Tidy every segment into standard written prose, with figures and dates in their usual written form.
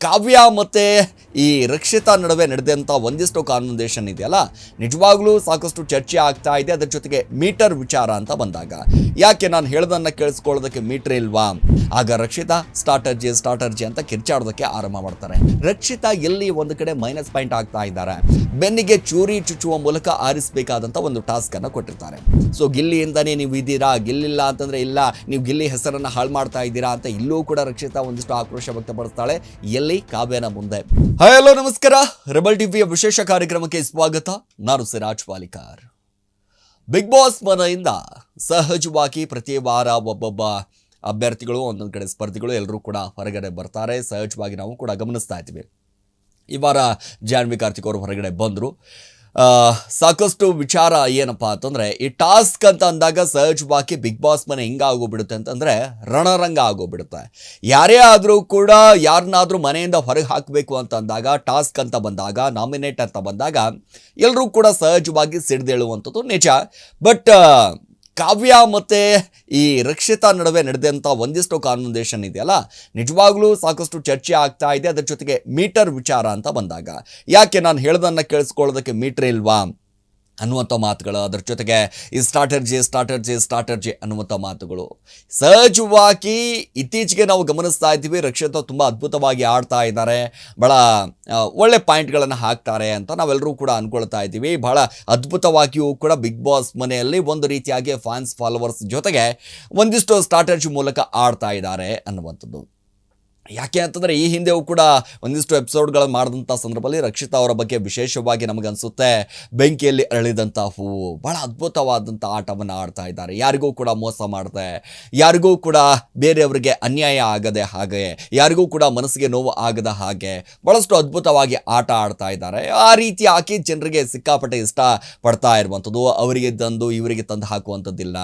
ಕಾವ್ಯ ಮತ್ತು ಈ ರಕ್ಷಿತಾ ನಡುವೆ ನಡೆದಂಥ ಒಂದಿಷ್ಟು ಕಾನ್ವರ್ಸೇಷನ್ ಇದೆಯಲ್ಲ, ನಿಜವಾಗ್ಲೂ ಸಾಕಷ್ಟು ಚರ್ಚೆ ಆಗ್ತಾ ಇದೆ. ಅದರ ಜೊತೆಗೆ ಮೀಟರ್ ವಿಚಾರ ಅಂತ ಬಂದಾಗ, ಯಾಕೆ ನಾನು ಹೇಳೋದನ್ನು ಕೇಳಿಸ್ಕೊಳ್ಳೋದಕ್ಕೆ ಮೀಟರ್ ಇಲ್ವಾ? ಆಗ ರಕ್ಷಿತಾ ಸ್ಟಾರ್ಟರ್ಜಿ ಅಂತ ಕಿರ್ಚಾಡೋದಕ್ಕೆ ಆರಂಭ ಮಾಡ್ತಾರೆ. ರಕ್ಷಿತಾ ಎಲ್ಲಿ ಒಂದು ಕಡೆ ಮೈನಸ್ ಪಾಯಿಂಟ್ ಆಗ್ತಾ ಇದ್ದಾರೆ. ಬೆನ್ನಿಗೆ ಚೂರಿ ಚುಚ್ಚುವ ಮೂಲಕ ಆರಿಸಬೇಕಾದಂಥ ಒಂದು ಟಾಸ್ಕ್ ಅನ್ನು ಕೊಟ್ಟಿರ್ತಾರೆ. ಸೊ ಗಿಲ್ಲಿಯಿಂದನೇ ನೀವು ಇದ್ದೀರಾ, ಗಿಲ್ಲಿಲ್ಲ ಅಂತಂದ್ರೆ ಇಲ್ಲ, ನೀವು ಗಿಲ್ಲಿ ಹೆಸರನ್ನು ಹಾಳು ಮಾಡ್ತಾ ಇದ್ದೀರಾ ಅಂತ ಇಲ್ಲೂ ಕೂಡ ರಕ್ಷಿತಾ ಒಂದಿಷ್ಟು ಆಕ್ರೋಶ ವ್ಯಕ್ತಪಡಿಸ್ತಾಳೆ ಎಲ್ಲಿ ಕಾವ್ಯನ ಮುಂದೆ. ಹಲೋ ನಮಸ್ಕಾರ, ರೆಬಲ್ ಟಿವಿಯ ವಿಶೇಷ ಕಾರ್ಯಕ್ರಮಕ್ಕೆ ಸ್ವಾಗತ. ನಾನು ಸಿರಾಜ್ ವಾಲಿಕಾರ್. ಬಿಗ್ ಬಾಸ್ ಮನೆಯಿಂದ ಸಹಜವಾಗಿ ಪ್ರತಿ ವಾರ ಒಬ್ಬೊಬ್ಬ ಅಭ್ಯರ್ಥಿಗಳು, ಒಂದೊಂದು ಕಡೆ ಸ್ಪರ್ಧಿಗಳು ಎಲ್ಲರೂ ಕೂಡ ಹೊರಗಡೆ ಬರ್ತಾರೆ. ಸಹಜವಾಗಿ ನಾವು ಕೂಡ ಗಮನಿಸ್ತಾ ಇದ್ದೀವಿ. ಈ ವಾರ ಜಾನ್ವಿ ಕಾರ್ತಿಕ್ ಅವರು ಹೊರಗಡೆ ಬಂದರು. ಸಾಕಷ್ಟು ವಿಚಾರ ಏನಪ್ಪ ಅಂತಂದರೆ, ಈ ಟಾಸ್ಕ್ ಅಂತ ಅಂದಾಗ ಸಹಜವಾಗಿ ಬಿಗ್ ಬಾಸ್ ಮನೆ ಹಿಂಗಾಗೋಗ್ಬಿಡುತ್ತೆ ಅಂತಂದರೆ ರಣರಂಗ ಆಗೋಗ್ಬಿಡುತ್ತೆ. ಯಾರೇ ಆದರೂ ಕೂಡ ಯಾರನ್ನಾದರೂ ಮನೆಯಿಂದ ಹೊರಗೆ ಹಾಕಬೇಕು ಅಂತ ಅಂದಾಗ, ಟಾಸ್ಕ್ ಅಂತ ಬಂದಾಗ, ನಾಮಿನೇಟ್ ಅಂತ ಬಂದಾಗ ಎಲ್ಲರೂ ಕೂಡ ಸಹಜವಾಗಿ ಸಿಡ್ದೇಳುವಂಥದ್ದು ನಿಜ. ಬಟ್ ಕಾವ್ಯ ಮತ್ತು ಈ ರಕ್ಷಿತಾ ನಡುವೆ ನಡೆದಂಥ ಒಂದಿಷ್ಟು ಕಾನ್ವರ್ಸೇಷನ್ ಇದೆಯಲ್ಲ, ನಿಜವಾಗ್ಲೂ ಸಾಕಷ್ಟು ಚರ್ಚೆ ಆಗ್ತಾ ಇದೆ. ಅದರ ಜೊತೆಗೆ ಮೀಟರ್ ವಿಚಾರ ಅಂತ ಬಂದಾಗ, ಯಾಕೆ ನಾನು ಹೇಳೋದನ್ನು ಕೇಳಿಸ್ಕೊಳ್ಳೋದಕ್ಕೆ ಮೀಟರ್ ಇಲ್ವಾ ಅನ್ನುವಂಥ ಮಾತುಗಳು, ಅದರ ಜೊತೆಗೆ ಈ ಸ್ಟಾರ್ಟರ್ಜಿ ಅನ್ನುವಂಥ ಮಾತುಗಳು ಸಹಜವಾಗಿ ಇತ್ತೀಚೆಗೆ ನಾವು ಗಮನಿಸ್ತಾ ಇದ್ದೀವಿ. ರಕ್ಷಿತಾ ತುಂಬ ಅದ್ಭುತವಾಗಿ ಆಡ್ತಾ ಇದ್ದಾರೆ, ಭಾಳ ಒಳ್ಳೆ ಪಾಯಿಂಟ್ಗಳನ್ನು ಹಾಕ್ತಾರೆ ಅಂತ ನಾವೆಲ್ಲರೂ ಕೂಡ ಅಂದ್ಕೊಳ್ತಾ ಇದ್ದೀವಿ. ಭಾಳ ಅದ್ಭುತವಾಗಿಯೂ ಕೂಡ ಬಿಗ್ ಬಾಸ್ ಮನೆಯಲ್ಲಿ ಒಂದು ರೀತಿಯಾಗಿ ಫ್ಯಾನ್ಸ್ ಫಾಲೋವರ್ಸ್ ಜೊತೆಗೆ ಒಂದಿಷ್ಟು ಸ್ಟಾರ್ಟರ್ಜಿ ಮೂಲಕ ಆಡ್ತಾ ಇದ್ದಾರೆ ಅನ್ನುವಂಥದ್ದು. ಯಾಕೆ ಅಂತಂದರೆ ಈ ಹಿಂದೆಯೂ ಕೂಡ ಒಂದಿಷ್ಟು ಎಪಿಸೋಡ್ಗಳನ್ನು ಮಾಡಿದಂಥ ಸಂದರ್ಭದಲ್ಲಿ ರಕ್ಷಿತಾ ಅವರ ಬಗ್ಗೆ ವಿಶೇಷವಾಗಿ ನಮಗನ್ಸುತ್ತೆ, ಬೆಂಕಿಯಲ್ಲಿ ಅರಳಿದಂಥ ಹೂವು, ಭಾಳ ಅದ್ಭುತವಾದಂಥ ಆಟವನ್ನು ಆಡ್ತಾ ಇದ್ದಾರೆ. ಯಾರಿಗೂ ಕೂಡ ಮೋಸ ಮಾಡದೆ, ಯಾರಿಗೂ ಕೂಡ ಬೇರೆಯವರಿಗೆ ಅನ್ಯಾಯ ಆಗದೆ ಹಾಗೆ, ಯಾರಿಗೂ ಕೂಡ ಮನಸ್ಸಿಗೆ ನೋವು ಆಗದ ಹಾಗೆ ಭಾಳಷ್ಟು ಅದ್ಭುತವಾಗಿ ಆಟ ಆಡ್ತಾ ಇದ್ದಾರೆ. ಆ ರೀತಿ ಹಾಕಿ ಜನರಿಗೆ ಸಿಕ್ಕಾಪಟ್ಟೆ ಇಷ್ಟಪಡ್ತಾ ಇರುವಂಥದ್ದು. ಅವರಿಗೆ ತಂದು ಇವರಿಗೆ ತಂದು ಹಾಕುವಂಥದ್ದಿಲ್ಲ,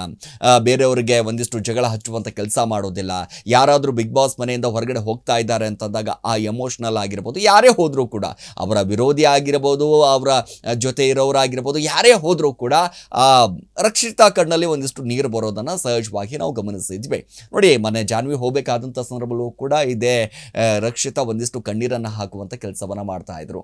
ಬೇರೆಯವರಿಗೆ ಒಂದಿಷ್ಟು ಜಗಳ ಹಚ್ಚುವಂಥ ಕೆಲಸ ಮಾಡೋದಿಲ್ಲ. ಯಾರಾದರೂ ಬಿಗ್ ಬಾಸ್ ಮನೆಯಿಂದ ಹೊರಗಡೆ ಹೋಗ್ತಾ ಇದ್ದಾರೆ ಅಂತಂದಾಗ ಆ ಎಮೋಷ್ನಲ್ ಆಗಿರ್ಬೋದು, ಯಾರೇ ಹೋದರೂ ಕೂಡ, ಅವರ ವಿರೋಧಿ ಆಗಿರ್ಬೋದು, ಅವರ ಜೊತೆ ಇರೋರಾಗಿರ್ಬೋದು, ಯಾರೇ ಹೋದರೂ ಕೂಡ ರಕ್ಷಿತಾ ಕಣ್ಣಲ್ಲಿ ಒಂದಿಷ್ಟು ನೀರು ಬರೋದನ್ನು ಸಹಜವಾಗಿ ನಾವು ಗಮನಿಸಿದ್ವಿ. ನೋಡಿ, ಮೊನ್ನೆ ಜಾನ್ವಿ ಹೋಗಬೇಕಾದಂಥ ಸಂದರ್ಭದಲ್ಲೂ ಕೂಡ ಇದೇ ರಕ್ಷಿತಾ ಒಂದಿಷ್ಟು ಕಣ್ಣೀರನ್ನು ಹಾಕುವಂಥ ಕೆಲಸವನ್ನು ಮಾಡ್ತಾ ಇದ್ರು.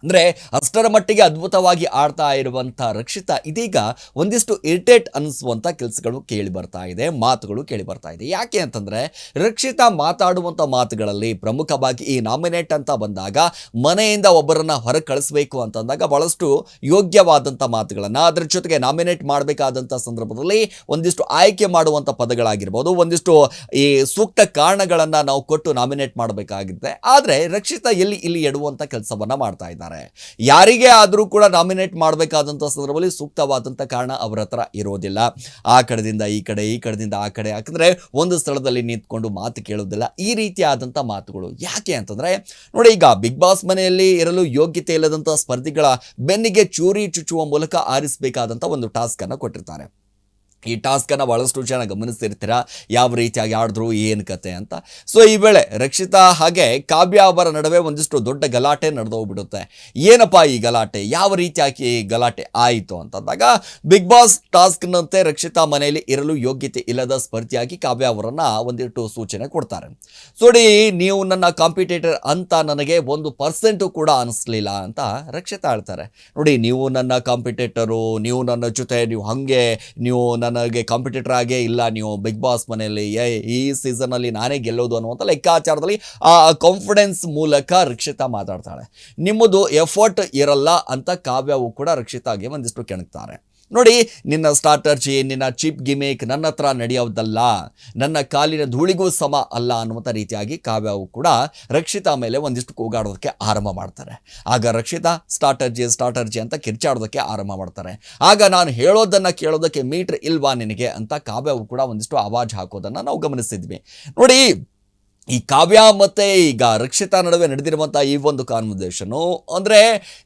ಅಂದರೆ ಅಷ್ಟರ ಮಟ್ಟಿಗೆ ಅದ್ಭುತವಾಗಿ ಆಡ್ತಾ ಇರುವಂಥ ರಕ್ಷಿತಾ ಇದೀಗ ಒಂದಿಷ್ಟು ಇರಿಟೇಟ್ ಅನ್ನಿಸುವಂಥ ಕೆಲಸಗಳು ಕೇಳಿ ಬರ್ತಾ ಇದೆ, ಮಾತುಗಳು ಕೇಳಿ ಬರ್ತಾ ಇದೆ. ಯಾಕೆ ಅಂತಂದರೆ, ರಕ್ಷಿತಾ ಮಾತಾಡುವಂಥ ಮಾತುಗಳಲ್ಲಿ ಪ್ರಮುಖವಾಗಿ ಈ ನಾಮಿನೇಟ್ ಅಂತ ಬಂದಾಗ, ಮನೆಯಿಂದ ಒಬ್ಬರನ್ನು ಹೊರಗೆ ಕಳಿಸ್ಬೇಕು ಅಂತಂದಾಗ ಭಾಳಷ್ಟು ಯೋಗ್ಯವಾದಂಥ ಮಾತುಗಳನ್ನು, ಅದರ ಜೊತೆಗೆ ನಾಮಿನೇಟ್ ಮಾಡಬೇಕಾದಂಥ ಸಂದರ್ಭದಲ್ಲಿ ಒಂದಿಷ್ಟು ಆಯ್ಕೆ ಮಾಡುವಂಥ ಪದಗಳಾಗಿರ್ಬೋದು, ಒಂದಿಷ್ಟು ಈ ಸೂಕ್ತ ಕಾರಣಗಳನ್ನು ನಾವು ಕೊಟ್ಟು ನಾಮಿನೇಟ್ ಮಾಡಬೇಕಾಗಿದೆ. ಆದರೆ ರಕ್ಷಿತಾ ಇಲ್ಲಿ ಎಡುವಂಥ ಕೆಲಸವನ್ನು ಮಾಡ್ತಾ ಇದ್ದಾರೆ. ಯಾರಿಗೆ ಆದರೂ ಕೂಡ ನಾಮಿನೇಟ್ ಮಾಡಬೇಕಾದಂಥ ಸಂದರ್ಭದಲ್ಲಿ ಸೂಕ್ತವಾದಂಥ ಕಾರಣ ಅವರ ಹತ್ರ ಇರೋದಿಲ್ಲ. ಆ ಕಡೆದಿಂದ ಈ ಕಡೆ, ಈ ಕಡೆದಿಂದ ಆ ಕಡೆ, ಯಾಕಂದರೆ ಒಂದು ಸ್ಥಳದಲ್ಲಿ ನಿಂತ್ಕೊಂಡು ಮಾತು ಕೇಳೋದಿಲ್ಲ. ಈ ರೀತಿಯಾದಂಥ ಮಾತುಗಳು ಯಾಕೆ ಅಂತಂದರೆ, ನೋಡಿ, ಈಗ ಬಿಗ್ ಬಾಸ್ ಮನೆಯಲ್ಲಿ ಇರಲು ಯೋಗ್ಯತೆ ಇಲ್ಲದಂಥ ಸ್ಪರ್ಧಿಗಳ ಬೆನ್ನಿಗೆ ಚೂರಿ ಚುಚ್ಚುವ ಮೂಲಕ ಆರಿಸಬೇಕಾದಂಥ ಒಂದು ಟಾಸ್ಕನ್ನು ಕೊಟ್ಟಿರ್ತಾರೆ. ಈ ಟಾಸ್ಕನ್ನು ಭಾಳಷ್ಟು ಜನ ಗಮನಿಸ್ತಿರ್ತೀರ, ಯಾವ ರೀತಿಯಾಗಿ ಆಡಿದ್ರು ಏನು ಕತೆ ಅಂತ. ಸೊ ಈ ವೇಳೆ ರಕ್ಷಿತಾ ಹಾಗೆ ಕಾವ್ಯ ಅವರ ನಡುವೆ ಒಂದಿಷ್ಟು ದೊಡ್ಡ ಗಲಾಟೆ ನಡೆದೋಗ್ಬಿಡುತ್ತೆ. ಏನಪ್ಪ ಈ ಗಲಾಟೆ, ಯಾವ ರೀತಿಯಾಗಿ ಗಲಾಟೆ ಆಯಿತು ಅಂತಂದಾಗ, ಬಿಗ್ ಬಾಸ್ ಟಾಸ್ಕ್ನಂತೆ ರಕ್ಷಿತಾ ಮನೆಯಲ್ಲಿ ಇರಲು ಯೋಗ್ಯತೆ ಇಲ್ಲದ ಸ್ಪರ್ಧಿಯಾಗಿ ಕಾವ್ಯ ಅವರನ್ನು ಒಂದಿಟ್ಟು ಸೂಚನೆ ಕೊಡ್ತಾರೆ. ನೋಡಿ, ನೀವು ನನ್ನ ಕಾಂಪಿಟೇಟರ್ ಅಂತ ನನಗೆ 1% ಕೂಡ ಅನಿಸ್ಲಿಲ್ಲ ಅಂತ ರಕ್ಷಿತಾ ಹೇಳ್ತಾರೆ. ನೋಡಿ, ನೀವು ನನ್ನ ಕಾಂಪಿಟೇಟರು, ನೀವು ನನ್ನ ಜೊತೆ ನೀವು ನನಗೆ ಕಾಂಪಿಟೇಟರ್ ಆಗೇ ಇಲ್ಲ, ನೀವು ಬಿಗ್ ಬಾಸ್ ಮನೆಯಲ್ಲಿ ಈ ಸೀಸನಲ್ಲಿ ನಾನೇ ಗೆಲ್ಲೋದು ಅನ್ನುವಂಥ ಲೆಕ್ಕಾಚಾರದಲ್ಲಿ ಆ ಕಾನ್ಫಿಡೆನ್ಸ್ ಮೂಲಕ ರಕ್ಷಿತಾ ಮಾತಾಡ್ತಾಳೆ. ನಿಮ್ಮದು ಎಫರ್ಟ್ ಇರಲ್ಲ ಅಂತ ಕಾವ್ಯವು ಕೂಡ ರಕ್ಷಿತಾಗೆ ಒಂದಿಷ್ಟು ಕೆಣಕ್ತಾರೆ. ನೋಡಿ, ನಿನ್ನ ಸ್ಟಾರ್ಟರ್ಜಿ, ನಿನ್ನ ಚೀಪ್ ಗಿಮೇಕ್ ನನ್ನ ಹತ್ರ ನಡೆಯೋದಲ್ಲ, ನನ್ನ ಕಾಲಿನ ಧೂಳಿಗೂ ಸಮ ಅಲ್ಲ ಅನ್ನುವಂಥ ರೀತಿಯಾಗಿ ಕಾವ್ಯವು ಕೂಡ ರಕ್ಷಿತಾ ಮೇಲೆ ಒಂದಿಷ್ಟು ಕೂಗಾಡೋದಕ್ಕೆ ಆರಂಭ ಮಾಡ್ತಾರೆ. ಆಗ ರಕ್ಷಿತಾ ಸ್ಟಾರ್ಟರ್ಜಿ ಅಂತ ಕಿರ್ಚಾಡೋದಕ್ಕೆ ಆರಂಭ ಮಾಡ್ತಾರೆ. ಆಗ ನಾನು ಹೇಳೋದನ್ನು ಕೇಳೋದಕ್ಕೆ ಮೀಟರ್ ಇಲ್ವಾ ನಿನಗೆ ಅಂತ ಕಾವ್ಯವು ಕೂಡ ಒಂದಿಷ್ಟು ಆವಾಜ್ ಹಾಕೋದನ್ನು ನಾವು ಗಮನಿಸಿದ್ವಿ. ನೋಡಿ, ಈ ಕಾವ್ಯ ಮತ್ತು ಈಗ ರಕ್ಷಿತಾ ನಡುವೆ ನಡೆದಿರುವಂಥ ಈ ಒಂದು ಕಾನ್ವರ್ಸೇಷನು ಅಂದರೆ,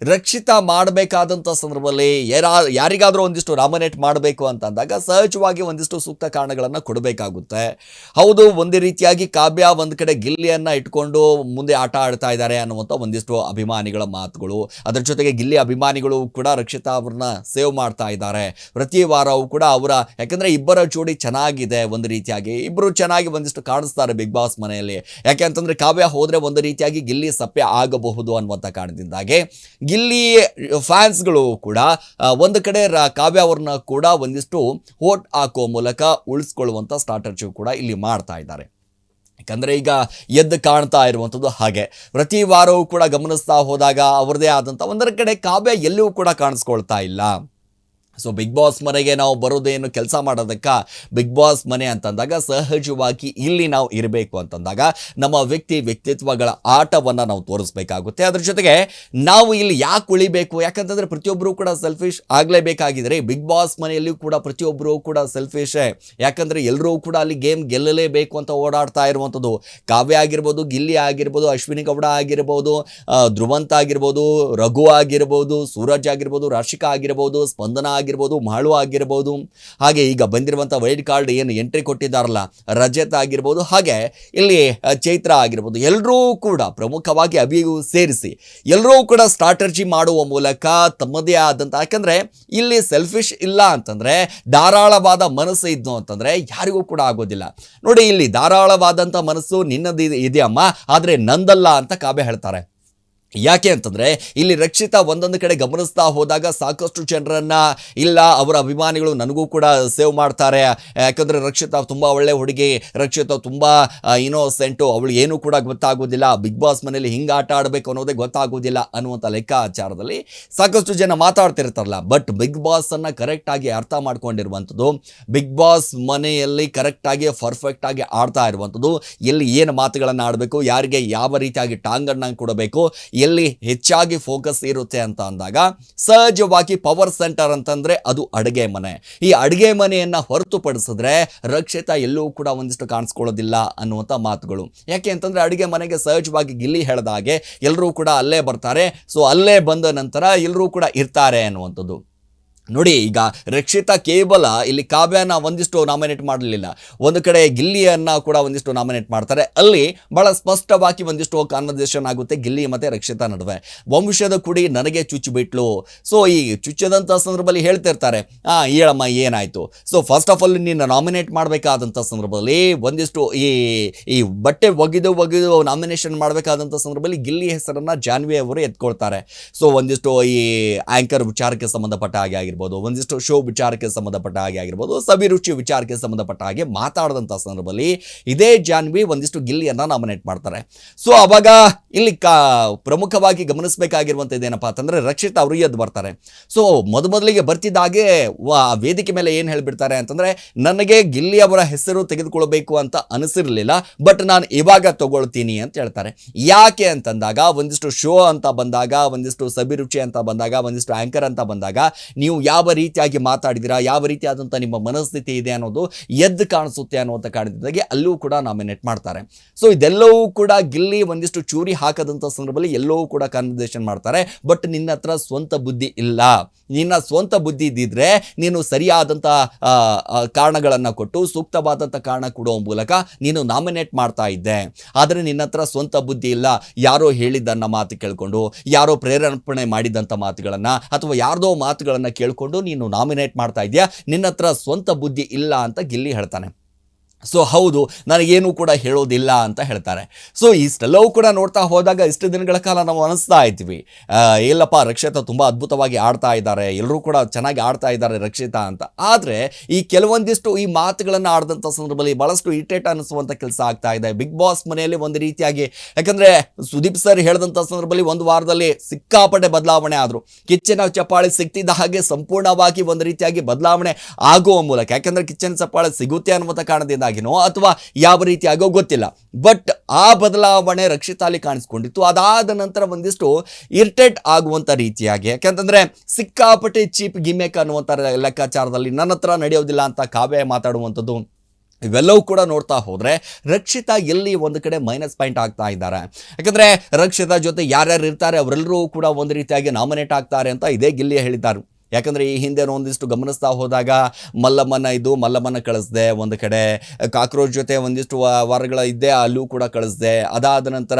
ರಕ್ಷಿತಾ ಮಾಡಬೇಕಾದಂಥ ಸಂದರ್ಭದಲ್ಲಿ ಯಾರಿಗಾದರೂ ಒಂದಿಷ್ಟು ನಾಮಿನೇಟ್ ಮಾಡಬೇಕು ಅಂತಂದಾಗ ಸಹಜವಾಗಿ ಒಂದಿಷ್ಟು ಸೂಕ್ತ ಕಾರಣಗಳನ್ನು ಕೊಡಬೇಕಾಗುತ್ತೆ. ಹೌದು, ಒಂದೇ ರೀತಿಯಾಗಿ ಕಾವ್ಯ ಒಂದು ಕಡೆ ಗಿಲ್ಲಿಯನ್ನು ಇಟ್ಕೊಂಡು ಮುಂದೆ ಆಟ ಆಡ್ತಾ ಇದ್ದಾರೆ ಅನ್ನುವಂಥ ಒಂದಿಷ್ಟು ಅಭಿಮಾನಿಗಳ ಮಾತುಗಳು, ಅದರ ಜೊತೆಗೆ ಗಿಲ್ಲಿ ಅಭಿಮಾನಿಗಳು ಕೂಡ ರಕ್ಷಿತಾ ಅವ್ರನ್ನ ಸೇವ್ ಮಾಡ್ತಾ ಇದ್ದಾರೆ. ಪ್ರತಿ ವಾರವೂ ಕೂಡ ಯಾಕಂದರೆ ಇಬ್ಬರ ಜೋಡಿ ಚೆನ್ನಾಗಿದೆ, ಒಂದು ರೀತಿಯಾಗಿ ಇಬ್ಬರು ಚೆನ್ನಾಗಿ ಒಂದಿಷ್ಟು ಕಾಣಿಸ್ತಾರೆ ಬಿಗ್ ಬಾಸ್ ಮನೆಯಲ್ಲಿ. ಸಂದರ್ಭದಲ್ಲಿ. ಯಾಕೆ ಅಂತಂದರೆ ಕಾವ್ಯ ಹೋದರೆ ಒಂದು ರೀತಿಯಾಗಿ ಗಿಲ್ಲಿ ಸಪ್ಪೆ ಆಗಬಹುದು ಅನ್ನುವಂಥ ಕಾರಣದಿಂದಾಗಿ ಗಿಲ್ಲಿ ಫ್ಯಾನ್ಸ್ಗಳು ಕೂಡ ಒಂದು ಕಡೆ ಕಾವ್ಯ ಅವ್ರನ್ನ ಕೂಡ ಒಂದಿಷ್ಟು ವೋಟ್ ಹಾಕುವ ಮೂಲಕ ಉಳಿಸ್ಕೊಳ್ಳುವಂಥ ಸ್ಟ್ರಾಟಜಿ ಕೂಡ ಇಲ್ಲಿ ಮಾಡ್ತಾ ಇದ್ದಾರೆ. ಯಾಕಂದರೆ ಈಗ ಎದ್ದು ಕಾಣ್ತಾ ಇರುವಂಥದ್ದು ಹಾಗೆ ಪ್ರತಿ ವಾರವೂ ಕೂಡ ಗಮನಿಸ್ತಾ ಹೋದಾಗ ಅವ್ರದ್ದೇ ಆದಂಥ ಒಂದರ ಕಡೆ ಕಾವ್ಯ ಎಲ್ಲೂ ಕೂಡ ಕಾಣಿಸ್ಕೊಳ್ತಾ ಇಲ್ಲ. ಸೊ ಬಿಗ್ ಬಾಸ್ ಮನೆಗೆ ನಾವು ಬರೋದೇನು ಕೆಲಸ ಮಾಡೋದಕ್ಕೆ ಬಿಗ್ ಬಾಸ್ ಮನೆ ಅಂತಂದಾಗ ಸಹಜವಾಗಿ ಇಲ್ಲಿ ನಾವು ಇರಬೇಕು ಅಂತಂದಾಗ ನಮ್ಮ ವ್ಯಕ್ತಿತ್ವಗಳ ಆಟವನ್ನು ನಾವು ತೋರಿಸ್ಬೇಕಾಗುತ್ತೆ. ಅದ್ರ ಜೊತೆಗೆ ನಾವು ಇಲ್ಲಿ ಯಾಕೆ ಉಳಿಬೇಕು, ಯಾಕಂತಂದರೆ ಪ್ರತಿಯೊಬ್ಬರು ಕೂಡ ಸೆಲ್ಫಿಶ್ ಆಗಲೇಬೇಕಾಗಿದ್ರೆ ಬಿಗ್ ಬಾಸ್ ಮನೆಯಲ್ಲಿಯೂ ಕೂಡ ಪ್ರತಿಯೊಬ್ಬರು ಕೂಡ ಸೆಲ್ಫಿಶೇ. ಯಾಕಂದರೆ ಎಲ್ಲರೂ ಕೂಡ ಅಲ್ಲಿ ಗೇಮ್ ಗೆಲ್ಲಲೇಬೇಕು ಅಂತ ಓಡಾಡ್ತಾ ಇರುವಂಥದ್ದು. ಕಾವ್ಯ ಆಗಿರ್ಬೋದು, ಗಿಲ್ಲಿ ಆಗಿರ್ಬೋದು, ಅಶ್ವಿನಿ ಗೌಡ ಆಗಿರ್ಬೋದು, ಧ್ರುವಂತ ಆಗಿರ್ಬೋದು, ರಘು ಆಗಿರ್ಬೋದು, ಸೂರಜ್ ಆಗಿರ್ಬೋದು, ರಾಶಿಕಾ ಆಗಿರ್ಬೋದು, ಸ್ಪಂದನ ಆಗಿರ್ಬೋದು, ಮಾಳು ಆಗಿರ್ಬೋದು, ಹಾಗೆ ಈಗ ಬಂದಿರುವಂಥ ವೈಲ್ಡ್ ಕಾರ್ಡ್ ಏನು ಎಂಟ್ರಿ ಕೊಟ್ಟಿದ್ದಾರಲ್ಲ ರಜತ್ ಆಗಿರ್ಬೋದು, ಹಾಗೆ ಇಲ್ಲಿ ಚೈತ್ರ ಆಗಿರ್ಬೋದು, ಎಲ್ಲರೂ ಕೂಡ ಪ್ರಮುಖವಾಗಿ ಅಭಿಯೂ ಸೇರಿಸಿ ಎಲ್ಲರೂ ಕೂಡ ಸ್ಟ್ರಾಟಜಿ ಮಾಡುವ ಮೂಲಕ ತಮ್ಮದೇ ಆದಂಥ, ಯಾಕಂದರೆ ಇಲ್ಲಿ ಸೆಲ್ಫಿಶ್ ಇಲ್ಲ ಅಂತಂದರೆ ಧಾರಾಳವಾದ ಮನಸ್ಸು ಇದ್ದು ಅಂತಂದರೆ ಯಾರಿಗೂ ಕೂಡ ಆಗೋದಿಲ್ಲ. ನೋಡಿ, ಇಲ್ಲಿ ಧಾರಾಳವಾದಂಥ ಮನಸ್ಸು ನಿನ್ನದು ಇದೆಯಮ್ಮ, ಆದರೆ ನಂದಲ್ಲ ಅಂತ ಕಾವ್ಯ ಹೇಳ್ತಾರೆ. ಯಾಕೆ ಅಂತಂದರೆ ಇಲ್ಲಿ ರಕ್ಷಿತಾ ಒಂದೊಂದು ಕಡೆ ಗಮನಿಸ್ತಾ ಹೋದಾಗ ಸಾಕಷ್ಟು ಜನರನ್ನ ಇಲ್ಲ ಅವರ ಅಭಿಮಾನಿಗಳು ನನಗೂ ಕೂಡ ಸೇವ್ ಮಾಡ್ತಾರೆ. ಯಾಕಂದರೆ ರಕ್ಷಿತಾ ತುಂಬ ಒಳ್ಳೆ ಹುಡುಗಿ, ರಕ್ಷಿತಾ ತುಂಬ ಇನೋಸೆಂಟು, ಅವಳು ಏನೂ ಕೂಡ ಗೊತ್ತಾಗೋದಿಲ್ಲ, ಬಿಗ್ ಬಾಸ್ ಮನೇಲಿ ಹಿಂಗೆ ಆಟ ಆಡಬೇಕು ಅನ್ನೋದೇ ಗೊತ್ತಾಗೋದಿಲ್ಲ ಅನ್ನುವಂಥ ಲೆಕ್ಕಾಚಾರದಲ್ಲಿ ಸಾಕಷ್ಟು ಜನ ಮಾತಾಡ್ತಿರ್ತಾರಲ್ಲ. ಬಟ್ ಬಿಗ್ ಬಾಸನ್ನು ಕರೆಕ್ಟಾಗಿ ಅರ್ಥ ಮಾಡ್ಕೊಂಡಿರುವಂಥದ್ದು, ಬಿಗ್ ಬಾಸ್ ಮನೆಯಲ್ಲಿ ಕರೆಕ್ಟಾಗಿ ಪರ್ಫೆಕ್ಟಾಗಿ ಆಡ್ತಾ ಇರುವಂಥದ್ದು, ಎಲ್ಲಿ ಏನು ಮಾತುಗಳನ್ನು ಆಡಬೇಕು, ಯಾರಿಗೆ ಯಾವ ರೀತಿಯಾಗಿ ಟಾಂಗನ್ನು ಕೊಡಬೇಕು, ಎಲ್ಲಿ ಹೆಚ್ಚಾಗಿ ಫೋಕಸ್ ಇರುತ್ತೆ ಅಂತ ಅಂದಾಗ ಸಹಜವಾಗಿ ಪವರ್ ಸೆಂಟರ್ ಅಂತಂದರೆ ಅದು ಅಡುಗೆ ಮನೆ. ಈ ಅಡುಗೆ ಮನೆಯನ್ನು ಹೊರತುಪಡಿಸಿದ್ರೆ ರಕ್ಷಿತಾ ಎಲ್ಲೂ ಕೂಡ ಒಂದಿಷ್ಟು ಕಾಣಿಸ್ಕೊಳ್ಳೋದಿಲ್ಲ ಅನ್ನುವಂಥ ಮಾತುಗಳು. ಯಾಕೆ ಅಂತಂದರೆ ಅಡುಗೆ ಮನೆಗೆ ಸಹಜವಾಗಿ ಗಿಲ್ಲಿ ಹೇಳಿದ ಹಾಗೆ ಎಲ್ಲರೂ ಕೂಡ ಅಲ್ಲೇ ಬರ್ತಾರೆ. ಸೊ ಅಲ್ಲೇ ಬಂದ ನಂತರ ಎಲ್ಲರೂ ಕೂಡ ಇರ್ತಾರೆ ಅನ್ನುವಂಥದ್ದು. ನೋಡಿ, ಈಗ ರಕ್ಷಿತಾ ಕೇವಲ ಇಲ್ಲಿ ಕಾವ್ಯನ ಒಂದಿಷ್ಟು ನಾಮಿನೇಟ್ ಮಾಡಲಿಲ್ಲ, ಒಂದು ಕಡೆ ಗಿಲ್ಲಿಯನ್ನು ಕೂಡ ಒಂದಿಷ್ಟು ನಾಮಿನೇಟ್ ಮಾಡ್ತಾರೆ. ಅಲ್ಲಿ ಭಾಳ ಸ್ಪಷ್ಟವಾಗಿ ಒಂದಿಷ್ಟು ಕಾನ್ವರ್ಸೇಷನ್ ಆಗುತ್ತೆ ಗಿಲ್ಲಿ ಮತ್ತು ರಕ್ಷಿತಾ ನಡುವೆ. ವಂಶದ ಕುಡಿ ನನಗೆ ಚುಚ್ಚಿಬಿಟ್ಲು. ಸೊ ಈ ಚುಚ್ಚದಂಥ ಸಂದರ್ಭದಲ್ಲಿ ಹೇಳ್ತಿರ್ತಾರೆ, ಹೇಳಮ್ಮ ಏನಾಯಿತು. ಸೊ ಫಸ್ಟ್ ಆಫ್ ಆಲ್ ನೀನು ನಾಮಿನೇಟ್ ಮಾಡಬೇಕಾದಂಥ ಸಂದರ್ಭದಲ್ಲಿ ಒಂದಿಷ್ಟು ಈ ಬಟ್ಟೆ ಒಗೆದು ನಾಮಿನೇಷನ್ ಮಾಡಬೇಕಾದಂಥ ಸಂದರ್ಭದಲ್ಲಿ ಗಿಲ್ಲಿ ಹೆಸರನ್ನು ಜಾನ್ವಿ ಅವರು ಎತ್ಕೊಳ್ತಾರೆ. ಸೊ ಒಂದಿಷ್ಟು ಈ ಆ್ಯಂಕರ್ ವಿಚಾರಕ್ಕೆ ಸಂಬಂಧಪಟ್ಟ ಹಾಗೆ ಆಗಿರ್ಬೋದು, ಒಂದಿಷ್ಟು ಶೋ ವಿಚಾರಕ್ಕೆ ಸಂಬಂಧಪಟ್ಟ ಹಾಗೆ ಆಗಿರ್ಬೋದು, ಸವಿರುಚಿ ವಿಚಾರಕ್ಕೆ ಸಂಬಂಧಪಟ್ಟ ಹಾಗೆ ಮಾತಾಡಿದಂಥ ಸಂದರ್ಭದಲ್ಲಿ ಇದೇ ಜಾನ್ವಿ ಒಂದಿಷ್ಟು ಗಿಲ್ಲಿಯನ್ನು ನಾಮಿನೇಟ್ ಮಾಡ್ತಾರೆ. ಸೊ ಅವಾಗ ಇಲ್ಲಿ ಪ್ರಮುಖವಾಗಿ ಗಮನಿಸಬೇಕಾಗಿರುವಂಥದ್ದು ಏನಪ್ಪ ಅಂತಂದರೆ ರಕ್ಷಿತಾ ಅವರು ಎದ್ದು ಬರ್ತಾರೆ. ಸೊ ಮೊದಲಿಗೆ ಬರ್ತಿದ್ದಾಗೆ ವೇದಿಕೆ ಮೇಲೆ ಏನು ಹೇಳಿಬಿಡ್ತಾರೆ ಅಂತಂದರೆ, ನನಗೆ ಗಿಲ್ಲಿ ಅವರ ಹೆಸರು ತೆಗೆದುಕೊಳ್ಬೇಕು ಅಂತ ಅನಿಸಿರಲಿಲ್ಲ, ಬಟ್ ನಾನು ಇವಾಗ ತಗೊಳ್ತೀನಿ ಅಂತ ಹೇಳ್ತಾರೆ. ಯಾಕೆ ಅಂತಂದಾಗ ಒಂದಿಷ್ಟು ಶೋ ಅಂತ ಬಂದಾಗ, ಒಂದಿಷ್ಟು ಸವಿರುಚಿ ಅಂತ ಬಂದಾಗ, ಒಂದಿಷ್ಟು ಆ್ಯಂಕರ್ ಅಂತ ಬಂದಾಗ ನೀವು ಯಾವ ರೀತಿಯಾಗಿ ಮಾತಾಡಿದ್ದೀರಾ, ಯಾವ ರೀತಿಯಾದಂಥ ನಿಮ್ಮ ಮನಸ್ಥಿತಿ ಇದೆ ಅನ್ನೋದು ಎದ್ದು ಕಾಣಿಸುತ್ತೆ ಅನ್ನುವಂಥ ಕಾರಣದಿಂದಾಗಿ ಅಲ್ಲೂ ಕೂಡ ನಾಮಿನೇಟ್ ಮಾಡ್ತಾರೆ. ಸೊ ಇದೆಲ್ಲವೂ ಕೂಡ ಗಿಲ್ಲಿ ಒಂದಿಷ್ಟು ಚೂರಿ ಹಾಕದಂಥ ಸಂದರ್ಭದಲ್ಲಿ ಎಲ್ಲವೂ ಕೂಡ ಕನ್ವರ್ಸೇಷನ್ ಮಾಡ್ತಾರೆ. ಬಟ್ ನಿನ್ನ ಹತ್ರ ಸ್ವಂತ ಬುದ್ಧಿ ಇಲ್ಲ, ನಿನ್ನ ಸ್ವಂತ ಬುದ್ಧಿ ಇದ್ದಿದ್ರೆ ನೀನು ಸರಿಯಾದಂಥ ಕಾರಣಗಳನ್ನು ಕೊಟ್ಟು ಸೂಕ್ತವಾದಂಥ ಕಾರಣ ಕೊಡುವ ಮೂಲಕ ನೀನು ನಾಮಿನೇಟ್ ಮಾಡ್ತಾ ಇದ್ದೆ. ಆದರೆ ನಿನ್ನ ಹತ್ರ ಸ್ವಂತ ಬುದ್ಧಿ ಇಲ್ಲ, ಯಾರೋ ಹೇಳಿದ್ದನ್ನ ಮಾತು ಕೇಳಿಕೊಂಡು, ಯಾರೋ ಪ್ರೇರೇಪಣೆ ಮಾಡಿದಂಥ ಮಾತುಗಳನ್ನು ಅಥವಾ ಯಾರ್ದೋ ಮಾತುಗಳನ್ನು ಕೇಳಿಕೊಂಡು ನೀನು ನಾಮಿನೇಟ್ ಮಾಡ್ತಾ ಇದೆಯಾ, ನಿನ್ನ ಹತ್ರ ಸ್ವಂತ ಬುದ್ಧಿ ಇಲ್ಲ ಅಂತ ಗಿಲ್ಲಿ ಹೇಳ್ತಾನೆ. ಸೊ ಹೌದು, ನನಗೇನು ಕೂಡ ಹೇಳೋದಿಲ್ಲ ಅಂತ ಹೇಳ್ತಾರೆ. ಸೊ ಇಷ್ಟೆಲ್ಲವೂ ಕೂಡ ನೋಡ್ತಾ ಹೋದಾಗ ಇಷ್ಟು ದಿನಗಳ ಕಾಲ ನಾವು ಅನಿಸ್ತಾ ಇದ್ವಿ, ಇಲ್ಲಪ್ಪ ರಕ್ಷಿತಾ ತುಂಬ ಅದ್ಭುತವಾಗಿ ಆಡ್ತಾ ಇದ್ದಾರೆ, ಎಲ್ಲರೂ ಕೂಡ ಚೆನ್ನಾಗಿ ಆಡ್ತಾ ಇದ್ದಾರೆ ರಕ್ಷಿತಾ ಅಂತ. ಆದರೆ ಈ ಕೆಲವೊಂದಿಷ್ಟು ಈ ಮಾತುಗಳನ್ನು ಆಡಿದಂಥ ಸಂದರ್ಭದಲ್ಲಿ ಭಾಳಷ್ಟು ಇರಿಟೇಟ್ ಅನ್ನಿಸುವಂಥ ಕೆಲಸ ಆಗ್ತಾ ಇದೆ ಬಿಗ್ ಬಾಸ್ ಮನೆಯಲ್ಲಿ. ಒಂದು ರೀತಿಯಾಗಿ ಯಾಕಂದರೆ ಸುದೀಪ್ ಸರ್ ಹೇಳಿದಂಥ ಸಂದರ್ಭದಲ್ಲಿ ಒಂದು ವಾರದಲ್ಲಿ ಸಿಕ್ಕಾಪಟ್ಟೆ ಬದಲಾವಣೆ ಆದರು. ಕಿಚ್ಚನ ಚಪ್ಪಾಳೆ ಸಿಗ್ತಿದ್ದ ಹಾಗೆ ಸಂಪೂರ್ಣವಾಗಿ ಒಂದು ರೀತಿಯಾಗಿ ಬದಲಾವಣೆ ಆಗುವ ಮೂಲಕ, ಯಾಕಂದರೆ ಕಿಚ್ಚನ ಚಪ್ಪಾಳೆ ಸಿಗುತ್ತೆ ಅನ್ನುವಂಥ ಕಾರಣದಿಂದ ಅಥವಾ ಯಾವ ರೀತಿ ಆಗೋ ಗೊತ್ತಿಲ್ಲ, ಬಟ್ ಆ ಬದಲಾವಣೆ ರಕ್ಷಿತಾಲಿ ಕಾಣಿಸ್ಕೊಂಡಿತ್ತು. ಅದಾದ ನಂತರ ಒಂದಿಷ್ಟು ಇರಿಟೇಟ್ ಆಗುವಂಥ ರೀತಿಯಾಗಿ, ಯಾಕಂತಂದರೆ ಸಿಕ್ಕಾಪಟ್ಟೆ ಚೀಪ್ ಗಿಮೇಕ್ ಅನ್ನುವಂಥ ಲೆಕ್ಕಾಚಾರದಲ್ಲಿ ನನ್ನ ಹತ್ರ ನಡೆಯೋದಿಲ್ಲ ಅಂತ ಕಾವ್ಯ ಮಾತಾಡುವಂಥದ್ದು, ಇವೆಲ್ಲವೂ ಕೂಡ ನೋಡ್ತಾ ಹೋದರೆ ರಕ್ಷಿತಾ ಎಲ್ಲಿ ಒಂದು ಕಡೆ ಮೈನಸ್ ಪಾಯಿಂಟ್ ಆಗ್ತಾ ಇದ್ದಾರೆ. ಯಾಕಂದರೆ ರಕ್ಷಿತಾ ಜೊತೆ ಯಾರ್ಯಾರು ಇರ್ತಾರೆ ಅವರೆಲ್ಲರೂ ಕೂಡ ಒಂದು ರೀತಿಯಾಗಿ ನಾಮಿನೇಟ್ ಆಗ್ತಾರೆ ಅಂತ ಇದೇ ಗಿಲ್ಲಿ ಹೇಳಿದ್ದಾರೆ. ಯಾಕಂದರೆ ಈ ಹಿಂದೆ ಒಂದಿಷ್ಟು ಗಮನಿಸ್ತಾ ಹೋದಾಗ ಮಲ್ಲಮ್ಮನ ಕಳಿಸ್ದೆ, ಒಂದು ಕಡೆ ಕಾಕ್ರೋಚ್ ಜೊತೆ ಒಂದಿಷ್ಟು ವಾರಗಳ ಇದ್ದೆ, ಅಲ್ಲೂ ಕೂಡ ಕಳಿಸ್ದೆ. ಅದಾದ ನಂತರ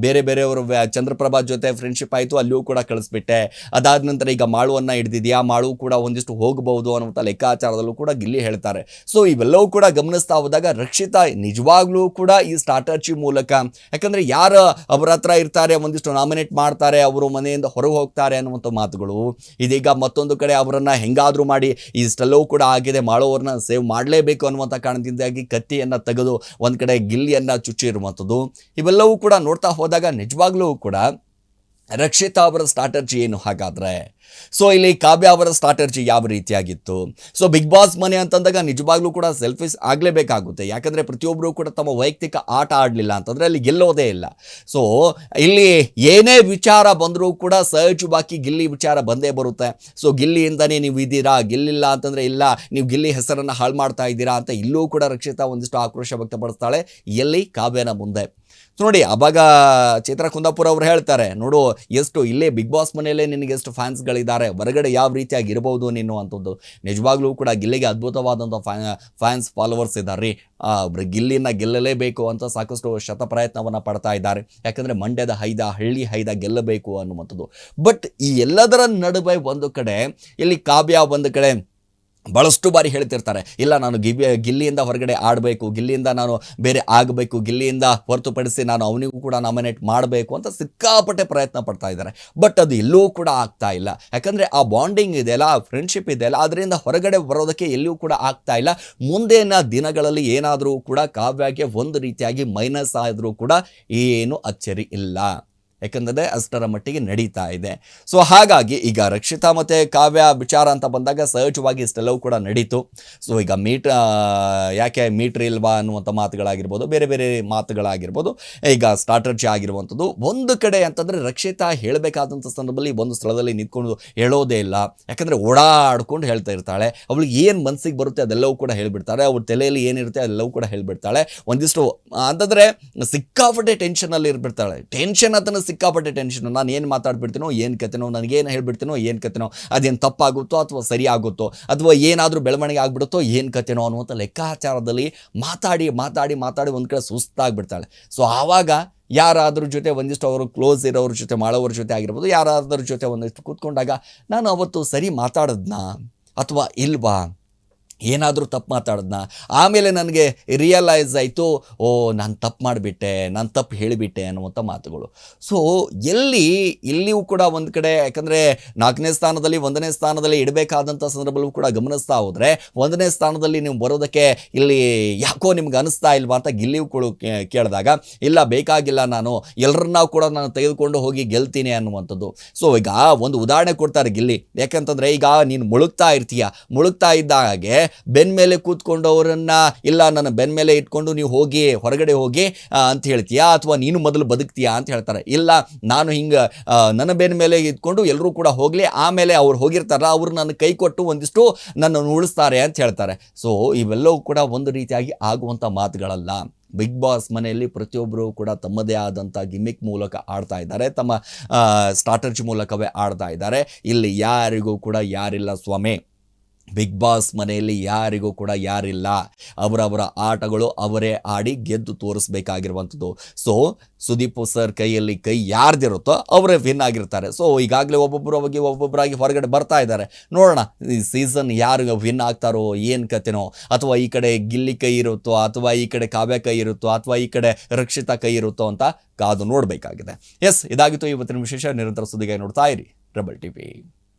ಬೇರೆ ಬೇರೆಯವರು ಚಂದ್ರಪ್ರಭಾ ಜೊತೆ ಫ್ರೆಂಡ್ಶಿಪ್ ಆಯಿತು, ಅಲ್ಲೂ ಕೂಡ ಕಳಿಸ್ಬಿಟ್ಟೆ. ಅದಾದ ನಂತರ ಈಗ ಮಾಳುವನ್ನು ಹಿಡಿದಿದೆಯಾ, ಮಾಳು ಕೂಡ ಒಂದಿಷ್ಟು ಹೋಗಬಹುದು ಅನ್ನುವಂಥ ಲೆಕ್ಕಾಚಾರದಲ್ಲೂ ಕೂಡ ಗಿಲ್ಲಿ ಹೇಳ್ತಾರೆ. ಸೊ ಇವೆಲ್ಲವೂ ಕೂಡ ಗಮನಿಸ್ತಾ ಹೋದಾಗ ರಕ್ಷಿತಾ ನಿಜವಾಗ್ಲೂ ಕೂಡ ಈ ಸ್ಟ್ರಾಟಜಿ ಮೂಲಕ, ಯಾಕಂದರೆ ಯಾರು ಅವರ ಹತ್ರ ಇರ್ತಾರೆ ಒಂದಿಷ್ಟು ನಾಮಿನೇಟ್ ಮಾಡ್ತಾರೆ, ಅವರು ಮನೆಯಿಂದ ಹೊರಗೆ ಹೋಗ್ತಾರೆ ಅನ್ನುವಂಥ ಮಾತುಗಳು. ಇದೀಗ ಮತ್ತೊಂದು ಕಡೆ ಅವರನ್ನು ಹೆಂಗಾದರೂ ಮಾಡಿ ಇಷ್ಟೆಲ್ಲವೂ ಕೂಡ ಆಗಿದೆ, ಮಾಡೋವ್ರನ್ನ ಸೇವ್ ಮಾಡಲೇಬೇಕು ಅನ್ನುವಂಥ ಕಾರಣದಿಂದಾಗಿ ಕತ್ತಿಯನ್ನು ತೆಗೆದು ಒಂದು ಕಡೆ ಗಿಲ್ಲಿಯನ್ನು ಚುಚ್ಚಿರುವಂಥದ್ದು. ಇವೆಲ್ಲವೂ ಕೂಡ ನೋಡ್ತಾ ಹೋದಾಗ ನಿಜವಾಗ್ಲೂ ಕೂಡ ರಕ್ಷಿತಾ ಅವರ ಸ್ಟ್ರಾಟರ್ಜಿ ಏನು ಹಾಗಾದರೆ? ಸೊ ಇಲ್ಲಿ ಕಾವ್ಯ ಅವರ ಸ್ಟ್ರಾಟರ್ಜಿ ಯಾವ ರೀತಿಯಾಗಿತ್ತು? ಸೊ ಬಿಗ್ ಬಾಸ್ ಮನೆ ಅಂತಂದಾಗ ನಿಜವಾಗ್ಲೂ ಕೂಡ ಸೆಲ್ಫಿಶ್ ಆಗಲೇಬೇಕಾಗುತ್ತೆ. ಯಾಕಂದರೆ ಪ್ರತಿಯೊಬ್ಬರು ಕೂಡ ತಮ್ಮ ವೈಯಕ್ತಿಕ ಆಟ ಆಡಲಿಲ್ಲ ಅಂತಂದರೆ ಅಲ್ಲಿ ಗೆಲ್ಲೋದೇ ಇಲ್ಲ. ಸೊ ಇಲ್ಲಿ ಏನೇ ವಿಚಾರ ಬಂದರೂ ಕೂಡ ಸಹಜವಾಗಿ ಗಿಲ್ಲಿ ವಿಚಾರ ಬಂದೇ ಬರುತ್ತೆ. ಸೊ ಗಿಲ್ಲಿಯಿಂದನೇ ನೀವು ಇದ್ದೀರಾ, ಗೆಲ್ಲಿಲ್ಲ ಅಂತಂದರೆ ಇಲ್ಲ, ನೀವು ಗಿಲ್ಲಿ ಹೆಸರನ್ನು ಹಾಳು ಮಾಡ್ತಾ ಇದ್ದೀರಾ ಅಂತ ಇಲ್ಲೂ ಕೂಡ ರಕ್ಷಿತಾ ಒಂದಿಷ್ಟು ಆಕ್ರೋಶ ವ್ಯಕ್ತಪಡಿಸ್ತಾಳೆ ಎಲ್ಲಿ ಕಾವ್ಯನ ಮುಂದೆ. ನೋಡಿ, ಅವಾಗ ಚೈತ್ರ ಕುಂದಾಪುರ ಅವರು ಹೇಳ್ತಾರೆ, ನೋಡು ಎಷ್ಟು ಇಲ್ಲೇ ಬಿಗ್ ಬಾಸ್ ಮನೆಯಲ್ಲೇ ನಿನಗೆ ಎಷ್ಟು ಫ್ಯಾನ್ಸ್ಗಳಿದ್ದಾರೆ, ಹೊರಗಡೆ ಯಾವ ರೀತಿಯಾಗಿ ಇರಬಹುದು ನೀನು ಅಂತಂದು. ನಿಜವಾಗ್ಲೂ ಕೂಡ ಗಿಲ್ಲಿಗೆ ಅದ್ಭುತವಾದಂಥ ಫ್ಯಾನ್ಸ್ ಫಾಲೋವರ್ಸ್ ಇದ್ದಾರೆ ರೀ. ಗಿಲ್ಲಿನ ಗೆಲ್ಲಲೇಬೇಕು ಅಂತ ಸಾಕಷ್ಟು ಶತಪ್ರಯತ್ನವನ್ನು ಪಡ್ತಾ ಇದ್ದಾರೆ. ಯಾಕಂದರೆ ಮಂಡ್ಯದ ಹಳ್ಳಿ ಹೈದ ಗೆಲ್ಲಬೇಕು ಅನ್ನುವಂಥದ್ದು. ಬಟ್ ಈ ಎಲ್ಲದರ ನಡುವೆ ಒಂದು ಕಡೆ ಇಲ್ಲಿ ಕಾವ್ಯ ಒಂದು ಕಡೆ ಭಾಳಷ್ಟು ಬಾರಿ ಹೇಳ್ತಿರ್ತಾರೆ, ಇಲ್ಲ ನಾನು ಗಿಲ್ಲಿಯಿಂದ ಹೊರಗಡೆ ಆಡಬೇಕು, ಗಿಲ್ಲಿಯಿಂದ ನಾನು ಬೇರೆ ಆಗಬೇಕು, ಗಿಲ್ಲಿಯಿಂದ ಹೊರತುಪಡಿಸಿ ನಾನು ಅವನಿಗೂ ಕೂಡ ನಾಮಿನೇಟ್ ಮಾಡಬೇಕು ಅಂತ ಸಿಕ್ಕಾಪಟ್ಟೆ ಪ್ರಯತ್ನ ಪಡ್ತಾ ಇದ್ದಾರೆ. ಬಟ್ ಅದು ಎಲ್ಲೂ ಕೂಡ ಆಗ್ತಾ ಇಲ್ಲ. ಯಾಕಂದರೆ ಆ ಬಾಂಡಿಂಗ್ ಇದೆಯಲ್ಲ, ಆ ಫ್ರೆಂಡ್ಶಿಪ್ ಇದೆಯಲ್ಲ, ಅದರಿಂದ ಹೊರಗಡೆ ಬರೋದಕ್ಕೆ ಎಲ್ಲೂ ಕೂಡ ಆಗ್ತಾ ಇಲ್ಲ. ಮುಂದಿನ ದಿನಗಳಲ್ಲಿ ಏನಾದರೂ ಕೂಡ ಕಾವ್ಯಕ್ಕೆ ಒಂದು ರೀತಿಯಾಗಿ ಮೈನಸ್ ಆದರೂ ಕೂಡ ಏನು ಅಚ್ಚರಿ ಇಲ್ಲ. ಯಾಕಂದರೆ ಅಷ್ಟರ ಮಟ್ಟಿಗೆ ನಡೀತಾ ಇದೆ. ಸೊ ಹಾಗಾಗಿ ಈಗ ರಕ್ಷಿತಾ ಮತ್ತು ಕಾವ್ಯ ವಿಚಾರ ಅಂತ ಬಂದಾಗ ಸಹಜವಾಗಿ ಇಷ್ಟೆಲ್ಲವೂ ಕೂಡ ನಡೀತು. ಸೊ ಈಗ ಯಾಕೆ ಮೀಟ್ರ್ ಇಲ್ವಾ ಅನ್ನುವಂಥ ಮಾತುಗಳಾಗಿರ್ಬೋದು, ಬೇರೆ ಬೇರೆ ಮಾತುಗಳಾಗಿರ್ಬೋದು, ಈಗ ಸ್ಟ್ರಾಟರ್ಜಿ ಆಗಿರುವಂಥದ್ದು. ಒಂದು ಕಡೆ ಅಂತಂದರೆ ರಕ್ಷಿತಾ ಹೇಳಬೇಕಾದಂಥ ಸಂದರ್ಭದಲ್ಲಿ ಒಂದು ಸ್ಥಳದಲ್ಲಿ ನಿಂತ್ಕೊಂಡು ಹೇಳೋದೇ ಇಲ್ಲ. ಯಾಕಂದರೆ ಓಡಾಡ್ಕೊಂಡು ಹೇಳ್ತಾ ಇರ್ತಾಳೆ. ಅವಳಿಗೆ ಏನು ಮನಸ್ಸಿಗೆ ಬರುತ್ತೆ ಅದೆಲ್ಲವೂ ಕೂಡ ಹೇಳಿಬಿಡ್ತಾಳೆ. ಅವ್ರ ತಲೆಯಲ್ಲಿ ಏನಿರುತ್ತೆ ಅದೆಲ್ಲವೂ ಕೂಡ ಹೇಳಿಬಿಡ್ತಾಳೆ. ಒಂದಿಷ್ಟು ಅಂತಂದರೆ ಸಿಕ್ಕಾಪಟ್ಟೆ ಟೆನ್ಷನಲ್ಲಿ ಇರ್ಬಿಡ್ತಾಳೆ. ಟೆನ್ಷನ್ ಅದನ್ನು ಸಿಕ್ಕಾಪಟ್ಟೆ ಟೆನ್ಷನ್. ನಾನು ಏನು ಮಾತಾಡ್ಬಿಡ್ತೀನೋ, ಏನು ಕತೆನೋ, ನನಗೇನು ಹೇಳ್ಬಿಡ್ತೀನೋ, ಏನು ಕತೆನೋ, ಅದೇನು ತಪ್ಪಾಗುತ್ತೋ ಅಥವಾ ಸರಿ ಆಗುತ್ತೋ, ಅಥವಾ ಏನಾದರೂ ಬೆಳವಣಿಗೆ ಆಗ್ಬಿಡುತ್ತೋ, ಏನು ಕತೆನೋ ಅನ್ನುವಂಥ ಲೆಕ್ಕಾಚಾರದಲ್ಲಿ ಮಾತಾಡಿ ಮಾತಾಡಿ ಮಾತಾಡಿ ಒಂದು ಕಡೆ ಸುಸ್ತಾಗ್ಬಿಡ್ತಾಳೆ. ಸೊ ಆವಾಗ ಯಾರಾದ್ರ ಜೊತೆ ಒಂದಿಷ್ಟು ಅವರು ಕ್ಲೋಸ್ ಇರೋವ್ರ ಜೊತೆ, ಮಾಡೋವ್ರ ಜೊತೆ ಆಗಿರ್ಬೋದು, ಯಾರಾದ್ರ ಜೊತೆ ಒಂದಿಷ್ಟು ಕೂತ್ಕೊಂಡಾಗ ನಾನು ಅವತ್ತು ಸರಿ ಮಾತಾಡೋದ್ನಾ ಅಥವಾ ಇಲ್ವಾ, ಏನಾದರೂ ತಪ್ಪು ಮಾತಾಡಿದ್ನ, ಆಮೇಲೆ ನನಗೆ ರಿಯಲೈಸ್ ಆಯಿತು, ಓ ನಾನು ತಪ್ಪು ಮಾಡಿಬಿಟ್ಟೆ, ನಾನು ತಪ್ಪು ಹೇಳಿಬಿಟ್ಟೆ ಅನ್ನುವಂಥ ಮಾತುಗಳು. ಸೊ ಇಲ್ಲಿಯೂ ಕೂಡ ಒಂದು ಕಡೆ, ಯಾಕಂದರೆ 4ನೇ ಸ್ಥಾನದಲ್ಲಿ 1ನೇ ಸ್ಥಾನದಲ್ಲಿ ಇಡಬೇಕಾದಂಥ ಸಂದರ್ಭದಲ್ಲೂ ಕೂಡ ಗಮನಿಸ್ತಾ ಹೋದರೆ 1ನೇ ಸ್ಥಾನದಲ್ಲಿ ನೀವು ಬರೋದಕ್ಕೆ ಇಲ್ಲಿ ಯಾಕೋ ನಿಮ್ಗೆ ಅನಿಸ್ತಾ ಇಲ್ವಾ ಅಂತ ಗಿಲ್ಲಿಯೂ ಕೂಡ ಕೇಳಿದಾಗ, ಇಲ್ಲ ಬೇಕಾಗಿಲ್ಲ, ನಾನು ಎಲ್ಲರನ್ನ ಕೂಡ ನಾನು ತೆಗೆದುಕೊಂಡು ಹೋಗಿ ಗೆಲ್ತೀನಿ ಅನ್ನುವಂಥದ್ದು. ಸೊ ಈಗ ಒಂದು ಉದಾಹರಣೆ ಕೊಡ್ತಾರೆ ಗಿಲ್ಲಿ. ಯಾಕಂತಂದರೆ ಈಗ ನೀನು ಮುಳುಗ್ತಾ ಇದ್ದ ಹಾಗೆ ಬೆನ್ ಮೇಲೆ ಕೂತ್ಕೊಂಡವರನ್ನ, ಇಲ್ಲ ನನ್ನ ಬೆನ್ ಮೇಲೆ ಇಟ್ಕೊಂಡು ನೀವು ಹೋಗಿ ಹೊರಗಡೆ ಹೋಗಿ ಅಂತ ಹೇಳ್ತೀಯಾ, ಅಥವಾ ನೀನು ಮೊದಲು ಬದುಕ್ತೀಯಾ ಅಂತ ಹೇಳ್ತಾರೆ. ಇಲ್ಲ, ನಾನು ಹಿಂಗೆ ನನ್ನ ಬೆನ್ ಮೇಲೆ ಇಟ್ಕೊಂಡು ಎಲ್ಲರೂ ಕೂಡ ಹೋಗಲಿ, ಆಮೇಲೆ ಅವ್ರು ಹೋಗಿರ್ತಾರಲ್ಲ ಅವ್ರು ನನ್ನ ಕೈ ಕೊಟ್ಟು ಒಂದಿಷ್ಟು ನನ್ನನ್ನು ಉಳಿಸ್ತಾರೆ ಅಂತ ಹೇಳ್ತಾರೆ. ಸೊ ಇವೆಲ್ಲವೂ ಕೂಡ ಒಂದು ರೀತಿಯಾಗಿ ಆಗುವಂಥ ಮಾತುಗಳಲ್ಲ. ಬಿಗ್ ಬಾಸ್ ಮನೆಯಲ್ಲಿ ಪ್ರತಿಯೊಬ್ಬರು ಕೂಡ ತಮ್ಮದೇ ಆದಂಥ ಗಿಮಿಕ್ ಮೂಲಕ ಆಡ್ತಾ ಇದ್ದಾರೆ, ತಮ್ಮ ಸ್ಟ್ರಾಟಜಿ ಮೂಲಕವೇ ಆಡ್ತಾ ಇದ್ದಾರೆ. ಇಲ್ಲಿ ಯಾರಿಗೂ ಕೂಡ ಯಾರಿಲ್ಲ ಸ್ವಾಮಿ. ಬಿಗ್ ಬಾಸ್ ಮನೆಯಲ್ಲಿ ಯಾರಿಗೂ ಕೂಡ ಯಾರಿಲ್ಲ. ಅವರವರ ಆಟಗಳು ಅವರೇ ಆಡಿ ಗೆದ್ದು ತೋರಿಸ್ಬೇಕಾಗಿರುವಂಥದ್ದು. ಸೊ ಸುದೀಪ್ ಸರ್ ಕೈಯಲ್ಲಿ ಕೈ ಯಾರ್ದಿರುತ್ತೋ ಅವರೇ ವಿನ್ ಆಗಿರ್ತಾರೆ. ಸೊ ಈಗಾಗಲೇ ಒಬ್ಬೊಬ್ಬರಾಗಿ ಹೊರಗಡೆ ಬರ್ತಾ ಇದ್ದಾರೆ. ನೋಡೋಣ ಈ ಸೀಸನ್ ಯಾರು ವಿನ್ ಆಗ್ತಾರೋ, ಏನು ಕತೆನೋ, ಅಥವಾ ಈ ಕಡೆ ಗಿಲ್ಲಿ ಕೈ ಇರುತ್ತೋ, ಅಥವಾ ಈ ಕಡೆ ಕಾವ್ಯ ಕೈ ಇರುತ್ತೋ, ಅಥವಾ ಈ ಕಡೆ ರಕ್ಷಿತಾ ಕೈ ಇರುತ್ತೋ ಅಂತ ಕಾದು ನೋಡಬೇಕಾಗಿದೆ. ಎಸ್, ಇದಾಗಿತ್ತು ಇವತ್ತಿನ ವಿಶೇಷ. ನಿರಂತರ ಸುದ್ದಿಗಾಗಿ ನೋಡ್ತಾ ಇರಿ ರೆಬೆಲ್ ಟಿವಿ.